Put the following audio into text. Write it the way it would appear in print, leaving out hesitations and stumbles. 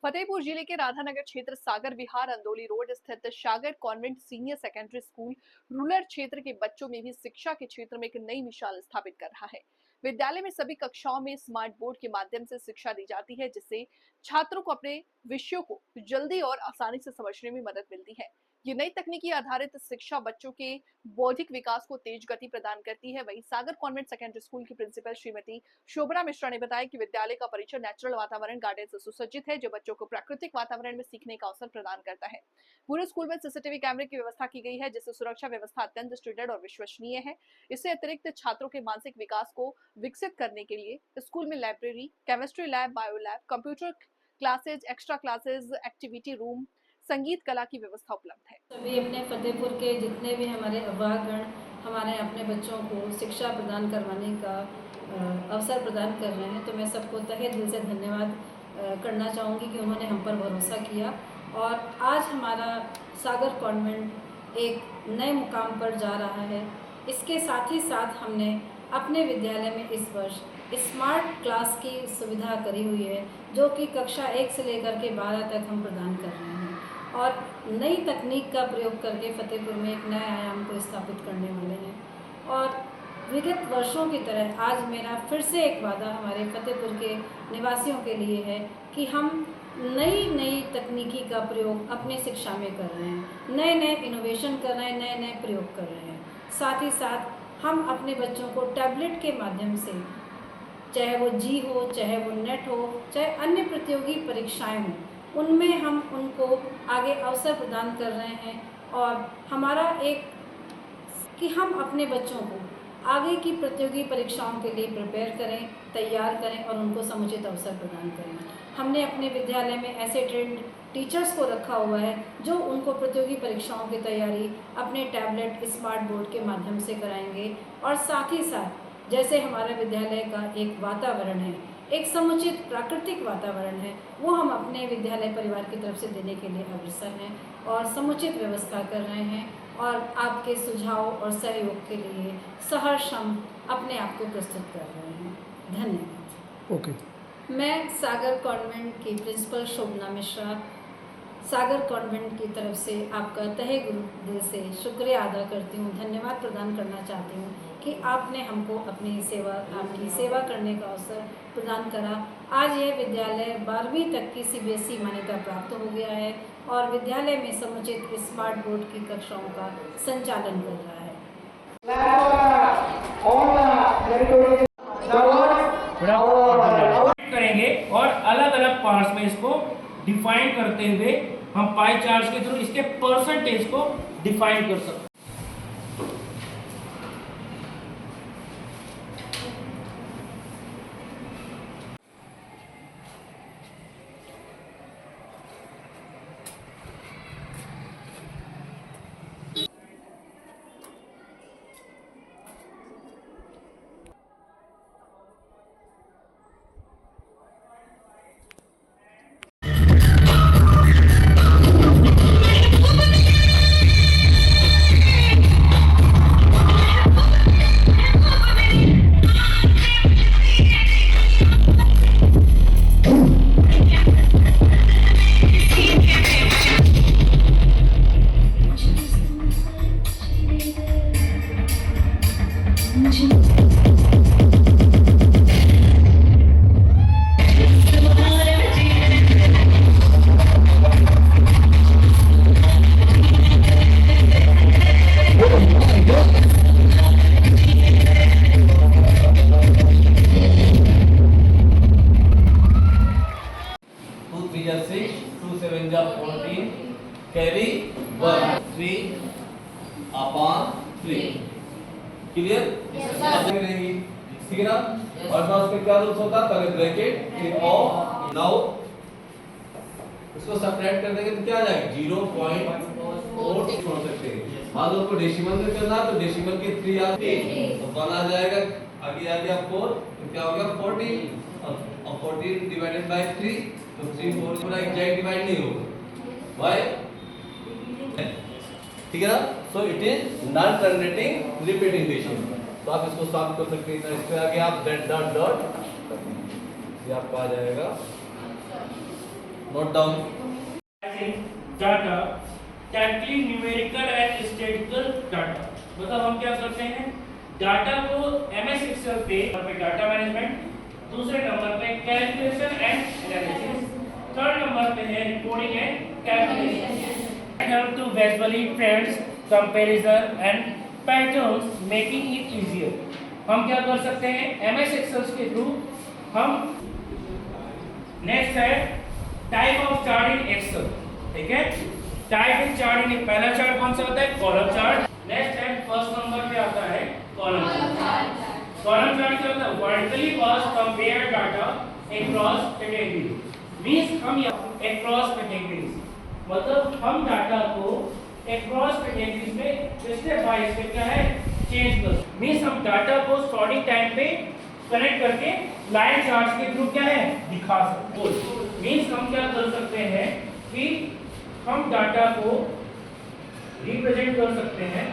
फतेहपुर जिले के राधानगर क्षेत्र सागर विहार अंदौली रोड स्थित Sagar convent senior secondary school rural क्षेत्र के बच्चों में भी शिक्षा के क्षेत्र में एक नई मिसाल स्थापित कर रहा है। विद्यालय में सभी कक्षाओं में स्मार्ट बोर्ड के माध्यम से शिक्षा दी जाती है, जिससे छात्रों को अपने विषयों को जल्दी और आसानी से समझने में मदद मिलती है। ये नई तकनीकी आधारित शिक्षा बच्चों के बौद्धिक विकास को तेज गति प्रदान करती है। वहीं सागर कॉन्वेंट सेकेंडरी स्कूल की प्रिंसिपल श्रीमती शोभना मिश्रा ने बताया कि विद्यालय का परिसर नेचुरल वातावरण गार्डन से सुसज्जित है, जो बच्चों को प्राकृतिक वातावरण में सीखने का अवसर प्रदान करता है। पूरे स्कूल में सीसीटीवी कैमरे की व्यवस्था की गई है, जिससे सुरक्षा व्यवस्था अत्यंत स्टैंडर्ड और विश्वसनीय है। इससे अतिरिक्त छात्रों के मानसिक विकास को विकसित करने के लिए स्कूल में library, chemistry lab, bio lab, computer classes, extra classes, activity room, संगीत कला की व्यवस्था उपलब्ध है। सभी अपने फतेहपुर के जितने भी हमारे अभिभावकगण हमारे अपने बच्चों को शिक्षा प्रदान करवाने का अवसर प्रदान कर रहे हैं, तो मैं सबको तहे दिल से धन्यवाद करना चाहूँगी कि उन्होंने हम पर भरोसा किया और आज हमारा सागर कॉन्वेंट एक नए मुकाम पर जा रहा है। इसके साथ ही साथ हमने अपने विद्यालय में इस वर्ष स्मार्ट क्लास की सुविधा करी हुई है, जो कि कक्षा 1 से लेकर के 12 तक हम प्रदान कर रहे हैं और नई तकनीक का प्रयोग करके फतेहपुर में एक नए आयाम को स्थापित करने वाले हैं। और विगत वर्षों की तरह आज मेरा फिर से एक वादा हमारे फतेहपुर के निवासियों के लिए है कि हम नई तकनीकी का प्रयोग अपनी शिक्षा में कर रहे हैं, नए इनोवेशन कर रहे हैं, नए प्रयोग कर रहे हैं। साथ ही साथ हम अपने बच्चों को टैबलेट के माध्यम से, चाहे वो जी हो, चाहे वो नेट हो, चाहे अन्य प्रतियोगी परीक्षाएं हों, उनमें हम उनको आगे अवसर प्रदान कर रहे हैं। और हमारा एक कि हम अपने बच्चों को आगे की प्रतियोगी परीक्षाओं के लिए प्रिपेयर करें, तैयार करें और उनको समुचित अवसर प्रदान करें। हमने अपने विद्यालय में ऐसे ट्रेंड टीचर्स को रखा हुआ है जो उनको प्रतियोगी परीक्षाओं की तैयारी अपने टैबलेट, स्मार्ट बोर्ड के माध्यम से कराएंगे। और साथ ही साथ जैसे हमारे विद्यालय का एक वातावरण है, एक समुचित प्राकृतिक वातावरण है, वो हम अपने विद्यालय परिवार की तरफ से देने के लिए अग्रसर हैं और समुचित व्यवस्था कर रहे हैं और आपके सुझाव और सहयोग के लिए सहर्ष हम अपने आप को प्रस्तुत कर रहे हैं। धन्यवाद। ओके। मैं सागर कॉन्वेंट की प्रिंसिपल शोभना मिश्रा सागर कॉन्वेंट की तरफ से आपका तहे दिल से शुक्रिया अदा करती हूँ, धन्यवाद प्रदान करना चाहती हूँ कि आपने हमको अपनी आपकी सेवा करने का अवसर प्रदान करा। आज यह विद्यालय 12वीं तक की CBSE मान्यता प्राप्त हो गया है और विद्यालय में समुचित स्मार्ट बोर्ड की कक्षाओं का संचालन कर रहा है। करेंगे और अलग अलग पार्ट्स में इसको डिफाइन करते हुए हम पाई चार्ट्स के थ्रू इसके परसेंटेज को डिफाइन कर सकते हैं। Carry 1 3 upon 3 clear? रहेगी, ठीक है ना? और ना उसके क्या रूल्स होता है? पहले ब्रैकेट फिर ऑफ, नाउ इसको सबट्रैक्ट कर देंगे तो क्या आ जाएगा? 0.4 छोड़ सकते हैं। मान लो उसको डेसिमल में करना है तो डेसिमल के 3 आते तो 1 आ जाएगा, आगे आ गया 4 तो क्या हो गया 14 और 14 डिवाइडेड बाय 3 तो 3 4 पूरा एग्जैक्ट डिवाइड नहीं होगा। Why? ठीक है ना? So it is non terminating repeating decimal. तो आप इसको सॉल्व कर सकते हैं। इसके आगे आप z डॉट डॉट ये आपका आ जाएगा note down data tactically numerical and statistical data. मतलब हम क्या करते हैं, डाटा को एमएस एक्सेल पे डाटा मैनेजमेंट, दूसरे नंबर पे calculation and analysis, third number पे है reporting and calculation. Help to visually trends, comparison and patterns making it easier. हम क्या कर सकते हैं एमएस एक्सेल के थ्रू हम। नेक्स्ट है type of chart in Excel, ठीक है। टाइप इन चार्ट इन, पहला चार्ट कौन सा होता है, कॉलम चार्ट। नेक्स्ट है फर्स्ट नंबर पे आता है कॉलम चार्ट। कॉलम चार्ट क्या होता है, वर्टिकली पास compare data across categories. Means हम अक्रॉस कैटेगरीज, मतलब हम डाटा को अक्रॉस कैटेगरीज में स्टेप बाय स्टेप क्या है चेंज कर। मींस हम डाटा को स्टार्टिंग टाइम पे कनेक्ट करके लाइन चार्ट्स के थ्रू क्या है दिखा सकते हैं। मींस हम क्या कर सकते हैं कि हम डाटा को रिप्रेजेंट कर सकते हैं